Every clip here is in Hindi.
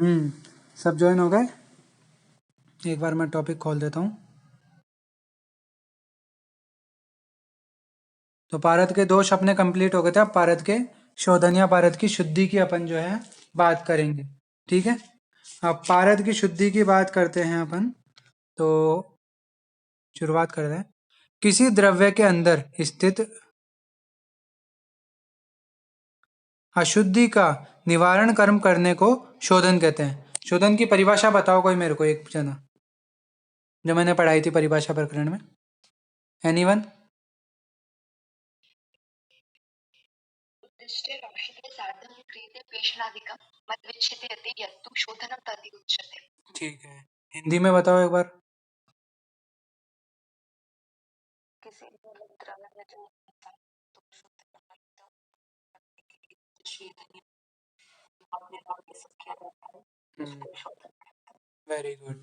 सब ज्वाइन हो गए? एक बार मैं टॉपिक खोल देता हूँ। तो पारद के दोष अपने कंप्लीट हो गए थे। अब पारद के शोधन या पारद की शुद्धि की अपन जो है बात करेंगे। ठीक है, अब पारद की शुद्धि की बात करते हैं अपन। तो शुरुआत करते हैं। किसी द्रव्य के अंदर स्थित अशुद्धि का निवारण कर्म करने को शोधन कहते हैं। शोधन की परिभाषा बताओ कोई मेरे को, एक जना, जो मैंने पढ़ाई थी परिभाषा प्रकरण में। एनीवन? उद्दिष्टे रक्षिते सार्धं क्रियते पेषणादिकं मद्विच्छिते यदि यत्तु शोधनं तदिति उच्यते। ठीक है, हिंदी में बताओ एक बार। किसी भी द्रव्य में जो तो शुद्ध करना अपने आप के साथ किया जाता है उसको शोधन कहते हैं। Very good.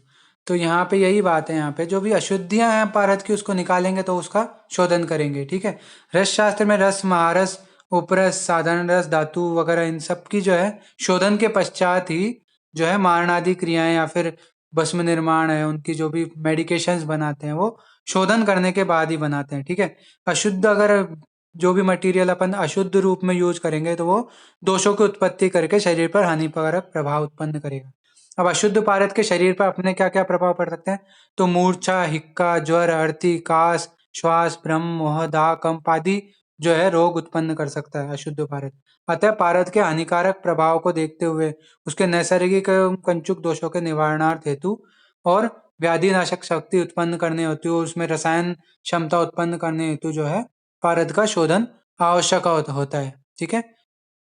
तो यहाँ पे यही बात है, यहाँ पे जो भी अशुद्धियां हैं पारद की उसको निकालेंगे तो उसका शोधन करेंगे। ठीक है, रस शास्त्र में रस, महारस, उपरस, साधारण रस, धातु वगैरह इन सब की जो है शोधन के पश्चात ही जो है मारणादि क्रियाएं या फिर भस्म निर्माण है, उनकी जो भी मेडिकेशंस बनाते हैं वो शोधन करने के बाद ही बनाते हैं। ठीक है, अशुद्ध अगर जो भी मटेरियल अपन अशुद्ध रूप में यूज करेंगे तो वो दोषों की उत्पत्ति करके शरीर पर हानिकारक प्रभाव उत्पन्न करेगा। अब अशुद्ध पारद के शरीर पर अपने क्या क्या प्रभाव पड़ सकते हैं? तो मूर्छा, हिक्का, ज्वर, अर्थी, कास, श्वास, भ्रम, मोह, दाह, कंप आदि जो है रोग उत्पन्न कर सकता है अशुद्ध पारद। अतः पारद के हानिकारक प्रभाव को देखते हुए उसके नैसर्गिक एवं कंचुक दोषों के निवारणार्थ हेतु और व्याधि नाशक शक्ति उत्पन्न करने हेतु, उसमें रसायन क्षमता उत्पन्न करने हेतु जो है पारद का शोधन आवश्यक होता है। ठीक है,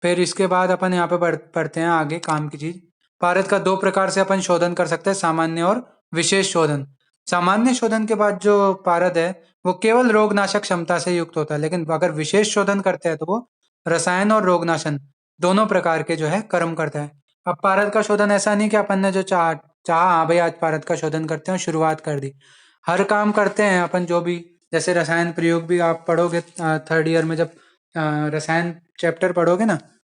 फिर इसके बाद अपन यहाँ पे पढ़ते हैं आगे काम की चीज। पारद का दो प्रकार से अपन शोधन कर सकते हैं, सामान्य और विशेष शोधन। सामान्य शोधन के बाद जो पारद है वो केवल रोगनाशक क्षमता से युक्त होता है, लेकिन अगर विशेष शोधन करते हैं तो वो रसायन और रोगनाशन दोनों प्रकार के जो है कर्म करता है। अब पारद का शोधन ऐसा नहीं कि अपन ने जो चाहा हाँ भाई आज पारद का शोधन करते हैं, शुरुआत कर दी। हर काम करते हैं अपन जो भी, जैसे रसायन प्रयोग भी आप पढ़ोगे थर्ड ईयर में, जब रसायन चैप्टर पढ़ोगे ना,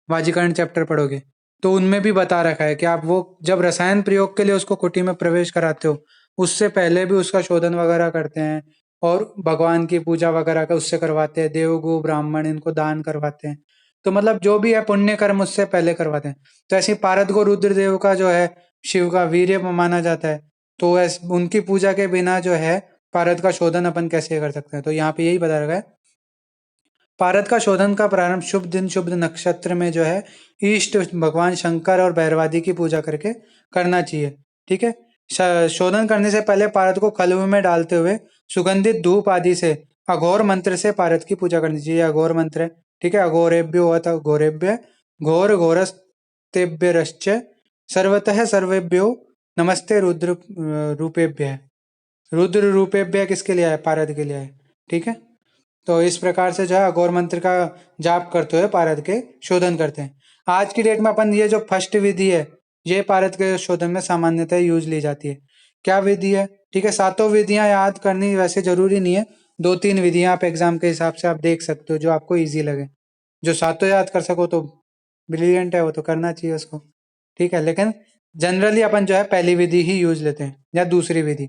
वाजीकरण चैप्टर पढ़ोगे, तो उनमें भी बता रखा है कि आप वो जब रसायन प्रयोग के लिए उसको कुटी में प्रवेश कराते हो उससे पहले भी उसका शोधन वगैरह करते हैं और भगवान की पूजा वगैरह का उससे करवाते हैं, देवगु ब्राह्मण इनको दान करवाते हैं। तो मतलब जो भी है पुण्य कर्म उससे पहले करवाते हैं। तो ऐसे पारद को रुद्रदेव का जो है शिव का वीर्य माना जाता है, तो उनकी पूजा के बिना जो है पारद का शोधन अपन कैसे कर सकते हैं? तो यहाँ पे यही बता रखा है, पारद का शोधन का प्रारंभ शुभ दिन शुभ नक्षत्र में जो है ईष्ट भगवान शंकर और भैरवादी की पूजा करके करना चाहिए। ठीक है, शोधन करने से पहले पारद को खलवे में डालते हुए सुगंधित धूप आदि से अघोर मंत्र से पारद की पूजा करनी चाहिए। अघोर मंत्र है, ठीक है, अघोरेभ्यो हुआ था घोरेभ्य, घोर घोरस्तेभ्यश्च सर्वतः सर्वेभ्यो नमस्ते रुद्र रूपेभ्य। रुद्र रूपेभ्य किसके लिए है? पारद के लिए है। ठीक है, तो इस प्रकार से जो है अघोर मंत्र का जाप करते हुए पारद के शोधन करते हैं। आज की डेट में अपन ये जो फर्स्ट विधि है ये पारद के शोधन में सामान्यतः यूज ली जाती है। क्या विधि है? ठीक है, सातों विधियां याद करनी वैसे जरूरी नहीं है, दो तीन विधियां आप एग्जाम के हिसाब से आप देख सकते हो जो आपको ईजी लगे। जो सातों याद कर सको तो ब्रिलियंट है, वो तो करना चाहिए उसको। ठीक है, लेकिन जनरली अपन जो है पहली विधि ही यूज लेते हैं या दूसरी विधि।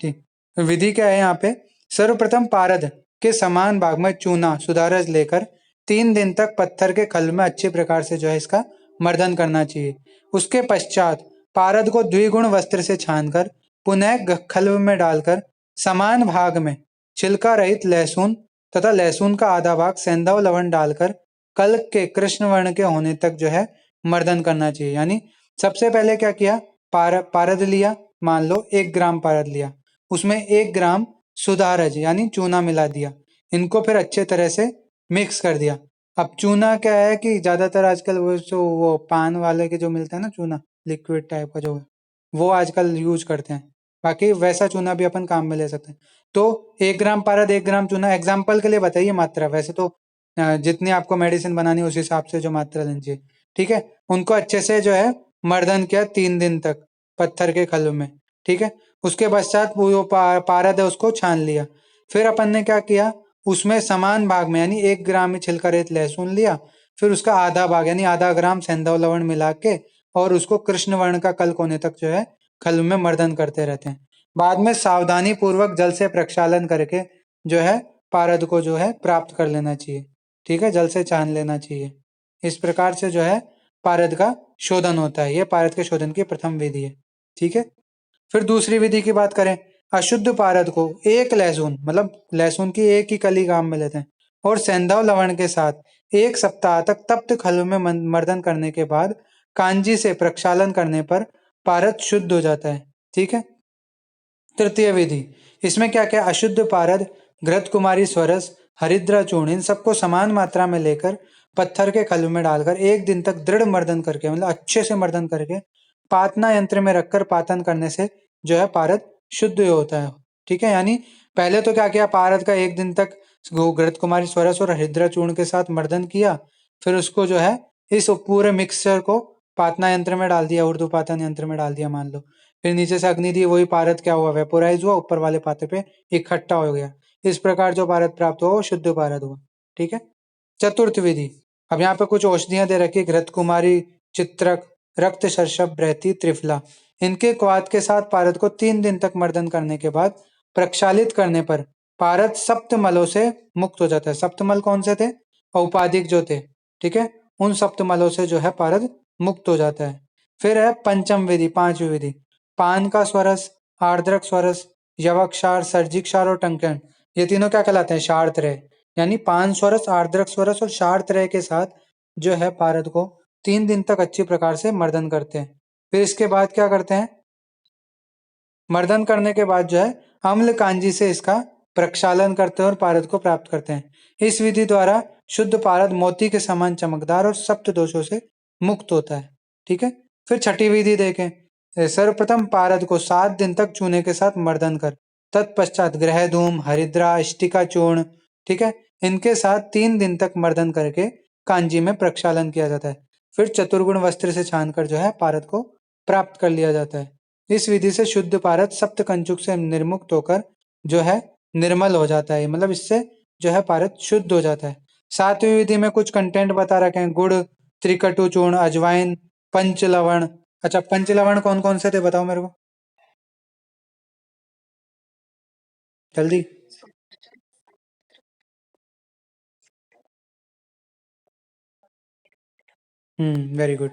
ठीक, विधि क्या है यहाँ पे? सर्वप्रथम पारद के समान भाग में चूना सुधारज लेकर 3 दिन तक पत्थर के खल में अच्छी प्रकार से जो है इसका मर्दन करना चाहिए। उसके पश्चात पारद को द्विगुण वस्त्र से छानकर पुनः खल्व में डालकर समान भाग में छिलका रहित लहसुन तथा लहसुन का आधा भाग सेंधा लवण डालकर कल के कृष्ण वर्ण के होने तक जो है मर्दन करना चाहिए। यानी सबसे पहले क्या किया, पारद लिया, मान लो 1 ग्राम पारद लिया, उसमें 1 ग्राम सुधारज यानी चूना मिला दिया, इनको फिर अच्छे तरह से मिक्स कर दिया। अब चूना क्या है कि ज्यादातर आजकल वो पान वाले के जो मिलता है ना चूना, लिक्विड टाइप का जो है, वो आजकल यूज करते हैं। बाकी वैसा चूना भी अपन काम में ले सकते हैं। तो 1 ग्राम पारद 1 ग्राम चूना, एग्जाम्पल के लिए बताइए मात्रा, वैसे तो जितनी आपको मेडिसिन बनानी है उस हिसाब से जो मात्रा लेनी चाहिए। ठीक है, उनको अच्छे से जो है मर्दन किया 3 दिन तक पत्थर के खल में। ठीक है, उसके पश्चात वो पारद है उसको छान लिया। फिर अपन ने क्या किया, उसमें समान भाग में यानी 1 ग्राम ही छिलका रहित लहसुन लिया, फिर उसका आधा भाग यानी आधा ग्राम सेंधा लवण मिला के और उसको कृष्ण वर्ण का कल्क होने तक जो है खल में मर्दन करते रहते हैं। बाद में सावधानी पूर्वक जल से प्रक्षालन करके जो है पारद को जो है प्राप्त कर लेना चाहिए। ठीक है, जल से छान लेना चाहिए। इस प्रकार से जो है पारद का शोधन होता है। यह पारद के शोधन की प्रथम विधि है। ठीक है, फिर दूसरी विधि की बात करें, अशुद्ध पारद को एक लहसुन मतलब लहसुन की एक ही कली काम में लेते हैं और सेंधव लवण के साथ 1 सप्ताह तक तप्त खल में मर्दन करने के बाद कांजी से प्रक्षालन करने पर पारद शुद्ध हो जाता है। ठीक है, तृतीय विधि, इसमें क्या क्या, अशुद्ध पारद, घृत कुमारी स्वरस, हरिद्रा चूर्ण, इन सबको समान मात्रा में लेकर पत्थर के खल में डालकर 1 दिन तक दृढ़ मर्दन करके मतलब अच्छे से मर्दन करके पातना यंत्र में रखकर पातन करने से जो है पारद शुद्ध होता है। ठीक है, यानी पहले तो क्या किया, पारद का 1 दिन तक घृत कुमारी स्वरस और हरिद्रा चूर्ण के साथ मर्दन किया, फिर उसको जो है इस पूरे मिक्सचर को पातना यंत्र में डाल दिया, उर्दू पातन यंत्र में डाल दिया मान लो, फिर नीचे से अग्नि दी, वही पारद क्या हुआ, वेपोराइज हुआ, ऊपर वाले पाते पे इकट्ठा हो गया। इस प्रकार जो पारद प्राप्त हुआ वो शुद्ध पारद हुआ। ठीक है, चतुर्थ विधि, अब यहाँ पे कुछ औषधियां दे रखी, घृत कुमारी, चित्रक, रक्त शर्षभ, ब्रैती, त्रिफला, इनके क्वाथ के साथ पारद को 3 दिन तक मर्दन करने के बाद प्रक्षालित करने पर पारद सप्तमलों से मुक्त हो जाता है। सप्तमल कौन से थे, औपाधिक जो थे। ठीक है, उन सप्तमलों से जो है पारद मुक्त हो जाता है। फिर है पंचम विधि, पांचवी विधि, पान का स्वरस, आर्द्रक स्वरस, यवक्षार, सर्जिक्षार और टंकन, ये तीनों क्या कहलाते हैं, शार्त्रय। यानी पान स्वरस, आर्द्रक स्वरस और शार्त्रय के साथ जो है पारद को 3 दिन तक अच्छी प्रकार से मर्दन करते हैं। फिर इसके बाद क्या करते हैं, मर्दन करने के बाद जो है अम्ल कांजी से इसका प्रक्षालन करते हैं और पारद को प्राप्त करते हैं। इस विधि द्वारा शुद्ध पारद मोती के समान चमकदार और सप्त दोषों से मुक्त होता है। ठीक है, फिर छठी विधि देखें, सर्वप्रथम पारद को 7 दिन तक चूने के साथ मर्दन कर तत्पश्चात ग्रह धूम, हरिद्रा, इष्टिका चूर्ण, ठीक है, इनके साथ 3 दिन तक मर्दन करके कांजी में प्रक्षालन किया जाता है। फिर चतुर्गुण वस्त्र से छानकर जो है पारद को प्राप्त कर लिया जाता है। इस विधि से शुद्ध पारद सप्त कंचुक से निर्मुक्त होकर जो है निर्मल हो जाता है, मतलब इससे जो है पारद शुद्ध हो जाता है। सातवीं विधि में कुछ कंटेंट बता रखे हैं, गुड़, त्रिकटु चूर्ण, अजवाइन, पंचलवण। अच्छा, पंचलवण कौन कौन से थे बताओ मेरे को जल्दी। वेरी गुड,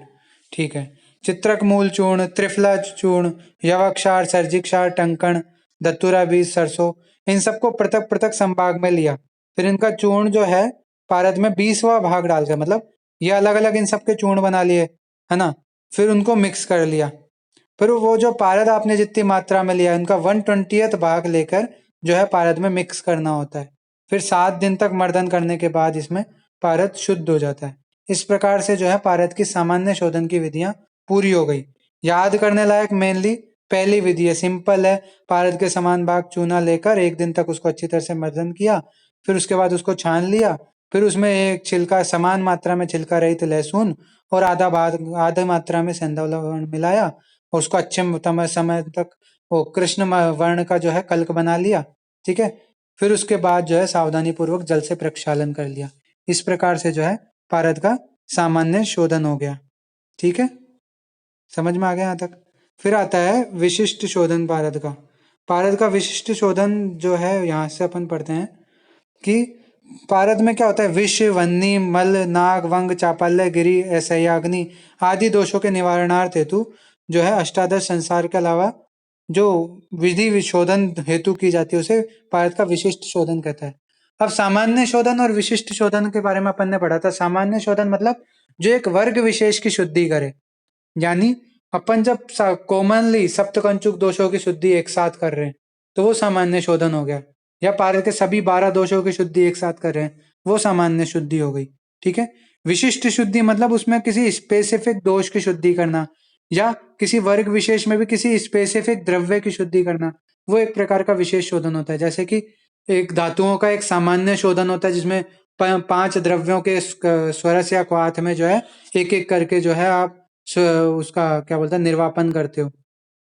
ठीक है। चित्रक मूल चूर्ण, त्रिफला चूर्ण, यवक्षार, सर्जिक्षार, टंकण, दत्तुरा बीज, सरसों, इन सबको पृथक पृथक संभाग में लिया। फिर इनका चूर्ण जो है पारद में 20वां भाग डाल के, मतलब ये अलग अलग इन सबके चूर्ण बना लिए, है ना, फिर उनको मिक्स कर लिया। फिर वो जो पारद आपने जितनी मात्रा में लिया उनका 1/20 भाग लेकर जो है पारद में मिक्स करना होता है। फिर 7 दिन तक मर्दन करने के बाद इसमें पारद शुद्ध हो जाता है। इस प्रकार से जो है पारद की सामान्य शोधन की विधियां पूरी हो गई। याद करने लायक मेनली पहली विधि है, सिंपल है, पारद के समान भाग चूना लेकर 1 दिन तक उसको अच्छी तरह से मर्दन किया, फिर उसके बाद उसको छान लिया, फिर उसमें एक छिलका, समान मात्रा में छिलका रहित लहसुन और आधा मात्रा में सेंधा लवण मिलाया, उसको अच्छे समय तक वो कृष्ण वर्ण का जो है कल्क बना लिया। ठीक है, फिर उसके बाद जो है सावधानी पूर्वक जल से प्रक्षालन कर लिया। इस प्रकार से जो है पारद का सामान्य शोधन हो गया। ठीक है, समझ में आ गया यहाँ तक। फिर आता है विशिष्ट शोधन पारद का। पारद का विशिष्ट शोधन जो है यहाँ से अपन पढ़ते हैं कि पारद में क्या होता है, विष, वन्नी, मल, नाग, वंग, चापल्य, गिरी, असह्याग्नि आदि दोषों के निवारणार्थ हेतु जो है अष्टादश संसार के अलावा जो विधि विशोधन हेतु की जाती है उसे पारद का विशिष्ट शोधन कहता है। अब सामान्य शोधन और विशिष्ट शोधन के बारे में अपन ने पढ़ा था। सामान्य शोधन मतलब जो एक वर्ग विशेष की शुद्धि करे, यानी अपन जब कॉमनली सप्तकंचुक दोषों की शुद्धि एक साथ कर रहे हैं तो वो सामान्य शोधन हो गया, या पारद के सभी 12 दोषों की शुद्धि एक साथ कर रहे हैं वो सामान्य शुद्धि हो गई। ठीक है, विशिष्ट शुद्धि मतलब उसमें किसी स्पेसिफिक दोष की शुद्धि करना या किसी वर्ग विशेष में भी किसी स्पेसिफिक द्रव्य की शुद्धि करना, वो एक प्रकार का विशेष शोधन होता है। जैसे कि एक धातुओं का एक सामान्य शोधन होता है जिसमें 5 द्रव्यों के स्वरस या क्वाथ में जो है एक एक करके जो है आप उसका क्या बोलते हैं निर्वापन करते हो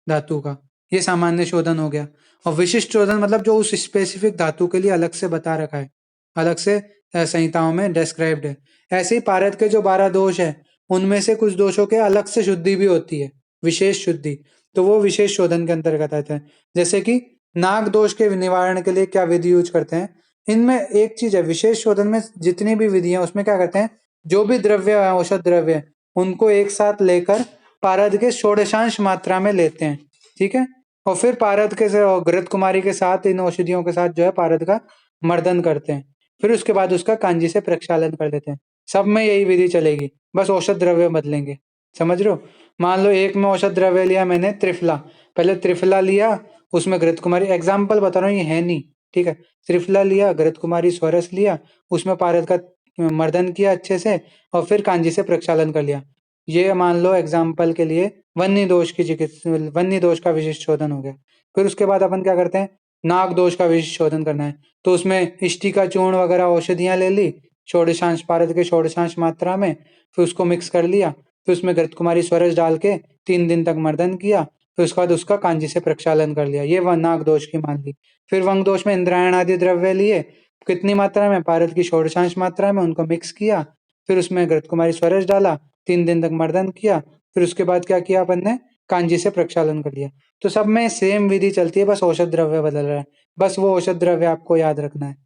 धातु का, ये सामान्य शोधन हो गया। और विशिष्ट शोधन मतलब जो उस स्पेसिफिक धातु के लिए अलग से बता रखा है, अलग से संहिताओं में डिस्क्राइब्ड है। ऐसे ही पारद के जो 12 दोष है उनमें से कुछ दोषों के अलग से शुद्धि भी होती है, विशेष शुद्धि, तो वो विशेष शोधन के अंतर्गत आते हैं। जैसे कि नाग दोष के निवारण के लिए क्या विधि यूज करते हैं, इनमें एक चीज है, विशेष शोधन में जितनी भी विधियां उसमें क्या करते हैं, जो भी द्रव्य है, औषध द्रव्य है, उनको एक साथ लेकर पारद के षोडशांश मात्रा में लेते हैं, ठीक है, और फिर पारद के घृत कुमारी के साथ इन औषधियों के साथ जो है पारद का मर्दन करते हैं, फिर उसके बाद उसका कांजी से प्रक्षालन कर देते हैं। सब में यही विधि चलेगी, बस औषध द्रव्य बदलेंगे, समझ रहे हो। मान लो एक में औषध द्रव्य लिया मैंने त्रिफला, पहले त्रिफला लिया, उसमें घृत कुमारी, एग्जाम्पल बता रहा हूँ, ये है नहीं, ठीक है, त्रिफला लिया, घृत कुमारी स्वरस लिया, उसमें पारद का मर्दन किया अच्छे से, और फिर कांजी से प्रक्षालन कर लिया। ये मान लो एग्जाम्पल के लिए वन्य दोष की चिकित्सा, वन्य दोष का विशिष्ट शोधन हो गया। फिर उसके बाद अपन क्या करते हैं, नाग दोष का विशिष्ट शोधन करना है, तो उसमें इष्टि का चूर्ण वगैरह औषधियां ले ली, षोडशांश पारद के षोडशांश मात्रा में, फिर उसको मिक्स कर लिया, फिर उसमें घृत कुमारी स्वरस डाल के 3 दिन तक मर्दन किया, फिर उसके बाद उसका कांजी से प्रक्षालन कर लिया, ये नाग दोष की मान ली। फिर वंग दोष में इंद्रायण आदि द्रव्य लिए, कितनी मात्रा में, पारद की षोडशांश मात्रा में, उनको मिक्स किया, फिर उसमें घृत कुमारी स्वरस डाला, 3 दिन तक मर्दन किया, फिर उसके बाद क्या किया अपन ने, कांजी से प्रक्षालन कर लिया। तो सब में सेम विधि चलती है, बस औषध द्रव्य बदल रहा है, बस वो औषध द्रव्य आपको याद रखना है,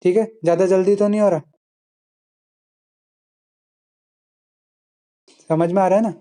ठीक है, ज्यादा जल्दी तो नहीं हो रहा, समझ में आ रहा है ना।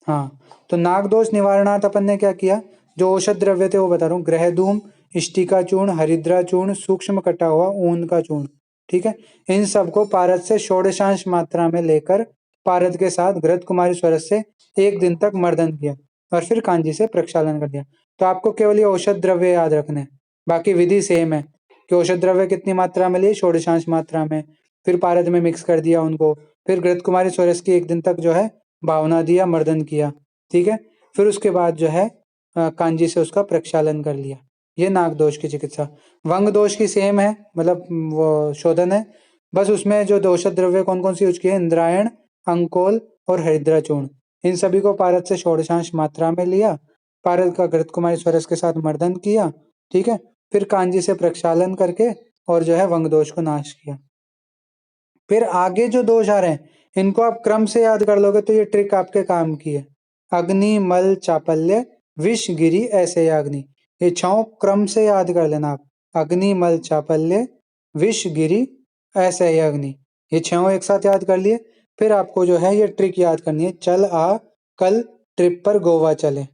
हाँ, तो नाग दोष निवारणार्थ अपन ने क्या किया, जो औषध द्रव्य थे वो बता रहा हूँ, ग्रहधूम, इष्टिका चूर्ण, हरिद्रा चूर्ण, सूक्ष्म कटा हुआ ऊन का चूर्ण, ठीक है, इन सबको पारद से षोडशांश मात्रा में लेकर पारद के साथ घृत कुमारी स्वरस से 1 दिन तक मर्दन किया, और फिर कांजी से प्रक्षालन कर दिया। तो आपको केवल ये औषध द्रव्य याद रखने हैं, बाकी विधि सेम है, कि औषध द्रव्य कितनी मात्रा में लिए, षोडशांश मात्रा में, फिर पारद में मिक्स कर दिया उनको, फिर घृत कुमारी स्वरस की 1 दिन तक जो है भावना दिया, मर्दन किया, ठीक है, फिर उसके बाद जो है कांजी से उसका प्रक्षालन कर लिया। ये नाग दोष की चिकित्सा। वंग दोष की सेम है, मतलब वो शोधन है, बस उसमें जो औषध द्रव्य कौन कौन सी यूज किए, इंद्रायण, अंकोल और हरिद्रा चूर्ण, इन सभी को पारद से षोडशांश मात्रा में लिया, पारद का घृत कुमारी स्वरस के साथ मर्दन किया, ठीक है, फिर कांजी से प्रक्षालन करके और जो है वंग दोष को नाश किया। फिर आगे जो दोष आ रहे हैं, इनको आप क्रम से याद कर लोगे तो ये ट्रिक आपके काम की है। अग्नि, मल, चापल्य, विष, गिरि, ऐसे अग्नि, ये 6 क्रम से याद कर लेना आप। अग्नि, मल, चापल्य, विष, गिरि, ऐसे अग्नि, ये 6 एक साथ याद कर लिए। फिर आपको जो है ये ट्रिक याद करनी है, चल आ कल ट्रिप पर गोवा चले,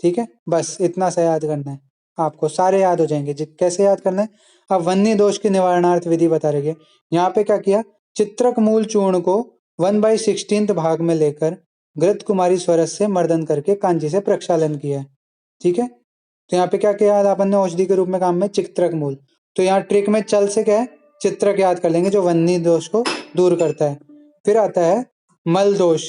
ठीक है, बस इतना सा याद करना है, आपको सारे याद हो जाएंगे। कैसे याद करना है, अब वन्य दोष की निवारणार्थ विधि बता रही है। यहाँ पे क्या किया, चित्रक मूल चूर्ण को 1/16 भाग में लेकर घृत कुमारी स्वरस से मर्दन करके कांजी से प्रक्षालन किया है, ठीक है। तो यहाँ पे क्या किया अपन ने, औषधि के रूप में काम में चित्रक मूल, तो यहाँ ट्रिक में चल से क्या है, चित्रक याद कर लेंगे जो वन्नी दोष को दूर करता है। फिर आता है मल दोष।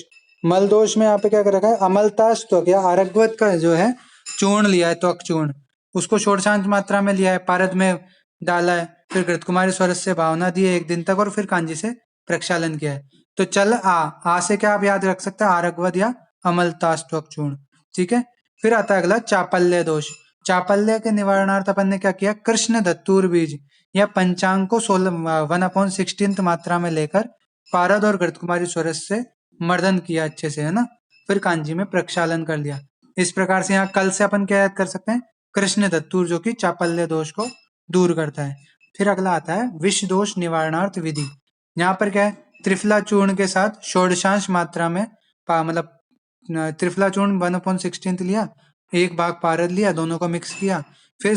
मल दोष में यहाँ पे क्या कर रखा है, अमलतास त्वक या आरग्वत का जो है चूर्ण लिया है, त्वक चूर्ण, उसको षोडशांश मात्रा में लिया है, पारद में डाला है, फिर घृत कुमारी स्वरस से भावना दी है 1 दिन तक, और फिर कांजी से प्रक्षालन किया है। तो चल आ से क्या आप याद रख सकते हैं, आरग्वत या अमलतास त्वक चूर्ण, ठीक है। फिर आता है अगला चापल्य दोष। चापल्य के निवारणार्थ अपन ने क्या किया, कृष्ण धतूर बीज या पंचांग को 1/16 मात्रा में लेकर पारद और घृत कुमारी स्वरस से मर्दन किया अच्छे से, है ना, फिर कांजी में प्रक्षालन कर लिया। इस प्रकार से यहाँ कल से अपन क्या याद कर सकते हैं, कृष्ण धतूर, जो कि चापल्य दोष को दूर करता है। फिर अगला आता है विष दोष निवारणार्थ विधि। यहाँ पर क्या है, त्रिफला चूर्ण के साथ षोडशांश मात्रा में मतलब त्रिफला चूर्ण 1/16 लिया, 1 भाग पारद लिया, दोनों को मिक्स किया, फिर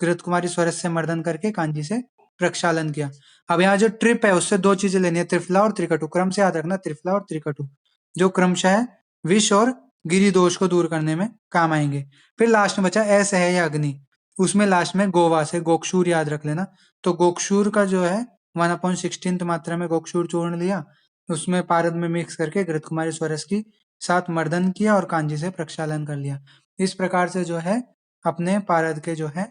घृत कुमारी स्वरस से मर्दन करके कांजी से प्रक्षालन किया। अब यहाँ जो ट्रिप है उससे 2 चीजें लेनी है, त्रिफला और त्रिकटु, क्रम से याद रखना, त्रिफला और त्रिकटु, जो क्रमशः है विष और गिरि दोष को दूर करने में काम आएंगे। फिर लास्ट में बचा असह्य अग्नि, उसमें लास्ट में गोवा से गोक्षूर याद रख लेना। तो गोक्षूर का जो है 1/16 मात्रा में गोक्षूर चूर्ण लिया, उसमें पारद में मिक्स करके घृत कुमारी स्वरस की साथ मर्दन किया और कांजी से प्रक्षालन कर लिया। इस प्रकार से जो है अपने पारद के जो है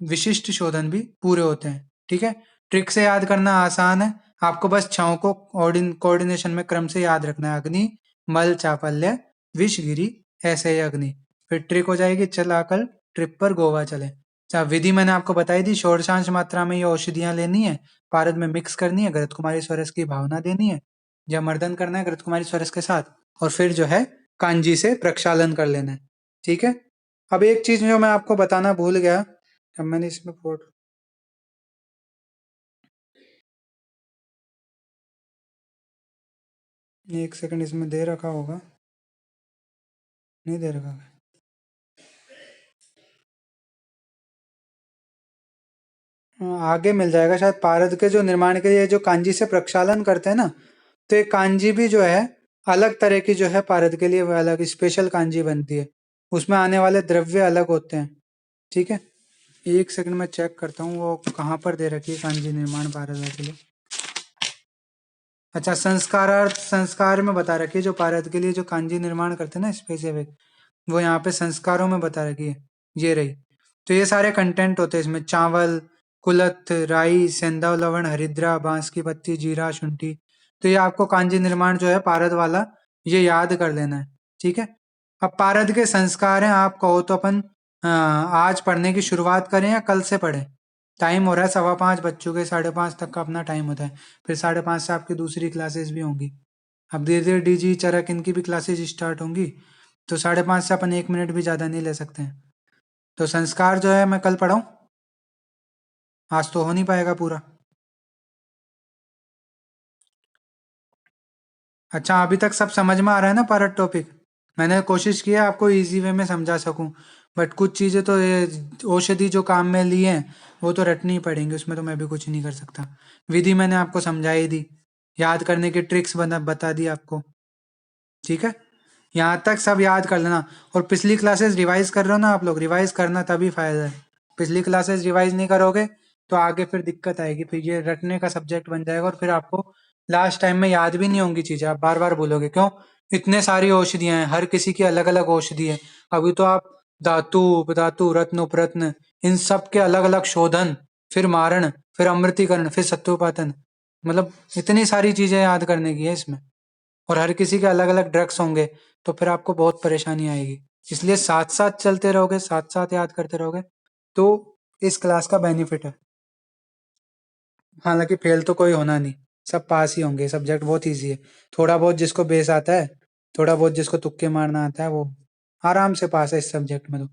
विशिष्ट शोधन भी पूरे होते हैं, ठीक है। ट्रिक से याद करना आसान है, आपको बस 6 को कोऑर्डिनेशन में क्रम से याद रखना है, अग्नि, मल, चापल्य, विष, गिरि, ऐसे अग्नि, फिर ट्रिक हो जाएगी चल आकल ट्रिप पर गोवा चले। अच्छा, विधि मैंने आपको बताई दी, षोडशांश मात्रा में ये औषधियां लेनी है, पारद में मिक्स करनी है, घृत कुमारी स्वरस की भावना देनी है, जमर्दन करना है घृत कुमारी स्वरस के साथ, और फिर जो है कांजी से प्रक्षालन कर लेना है। ठीक है। अब एक चीज जो मैं आपको बताना भूल गया, अब मैंने इसमें फोटो, एक सेकंड, इसमें दे रखा होगा, नहीं दे रखा है। आगे मिल जाएगा शायद। पारद के जो निर्माण के लिए जो कांजी से प्रक्षालन करते हैं ना, तो एक कांजी भी जो है अलग तरह की जो है पारद के लिए, वो अलग स्पेशल कांजी बनती है, उसमें आने वाले द्रव्य अलग होते हैं। ठीक है, एक सेकंड में चेक करता हूँ वो कहाँ पर दे रखी है कांजी निर्माण पारद के लिए। अच्छा, संस्कारार्थ संस्कार में बता रखी है, जो पारद के लिए जो कांजी निर्माण करते हैं ना स्पेसिफिक, वो यहाँ पे संस्कारों में बता रखी है, ये रही। तो ये सारे कंटेंट होते हैं इसमें, चावल, कुलथ, राई, सेंधा लवण, हरिद्रा, बांस की पत्ती, जीरा, शुंठी। तो ये आपको कांजी निर्माण जो है पारद वाला, ये याद कर लेना है। ठीक है। अब पारद के संस्कार हैं, आप कहो तो अपन आज पढ़ने की शुरुआत करें या कल से पढ़ें? टाइम हो रहा है 5:15 बज चुके, 5:30 तक का अपना टाइम होता है, फिर 5:30 से आपकी दूसरी क्लासेस भी होंगी। अब धीरे धीरे डीजी चरक इनकी भी क्लासेस स्टार्ट होंगी, तो 5:30 से अपन 1 मिनट भी ज़्यादा नहीं ले सकते हैं। तो संस्कार जो है मैं कल पढ़ाऊँ, आज तो हो नहीं पाएगा पूरा। अच्छा, अभी तक सब समझ में आ रहा है ना पारद टॉपिक? मैंने कोशिश की है आपको इजी वे में समझा सकूं, बट कुछ चीज़ें तो ये औषधि जो काम में ली हैं वो तो रटनी ही पड़ेंगी, उसमें तो मैं भी कुछ नहीं कर सकता। विधि मैंने आपको समझा ही दी, याद करने की ट्रिक्स बता दी आपको। ठीक है, यहाँ तक सब याद कर लेना। और पिछली क्लासेस रिवाइज कर रहे हो ना आप लोग, रिवाइज करना तभी फायदा है। पिछली क्लासेस रिवाइज नहीं करोगे तो आगे फिर दिक्कत आएगी, फिर ये रटने का सब्जेक्ट बन जाएगा, और फिर आपको लास्ट टाइम में याद भी नहीं होंगी चीजें, आप बार बार बोलोगे। क्यों? इतने सारी औषधियां हैं, हर किसी की अलग अलग औषधि है। अभी तो आप धातु, उपधातु, रत्न, उपरत्न, इन सब के अलग अलग शोधन, फिर मारण, फिर अमृतीकरण, फिर सत्योपातन, मतलब इतनी सारी चीजें याद करने की है इसमें, और हर किसी के अलग अलग ड्रग्स होंगे, तो फिर आपको बहुत परेशानी आएगी। इसलिए साथ साथ चलते रहोगे, साथ साथ याद करते रहोगे, तो इस क्लास का बेनिफिट है। हालांकि फेल तो कोई होना नहीं, सब पास ही होंगे, सब्जेक्ट बहुत ईजी है। थोड़ा बहुत जिसको बेस आता है, थोड़ा बहुत जिसको तुक्के मारना आता है, वो आराम से पास है इस सब्जेक्ट में तो।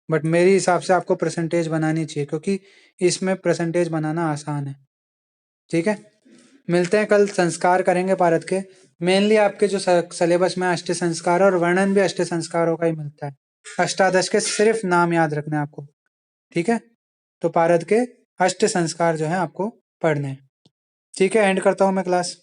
बट मेरे हिसाब से आपको परसेंटेज बनानी चाहिए, क्योंकि इसमें परसेंटेज बनाना आसान है। ठीक है, मिलते हैं कल, संस्कार करेंगे भारत के। मेनली आपके जो सिलेबस में अष्ट संस्कार और वर्णन भी अष्ट संस्कारों का ही मिलता है। अष्टादश के सिर्फ नाम याद रखने हैं आपको। ठीक है, तो भारत के अष्ट संस्कार जो है आपको पढ़ने हैं। ठीक है, एंड करता हूँ मैं क्लास।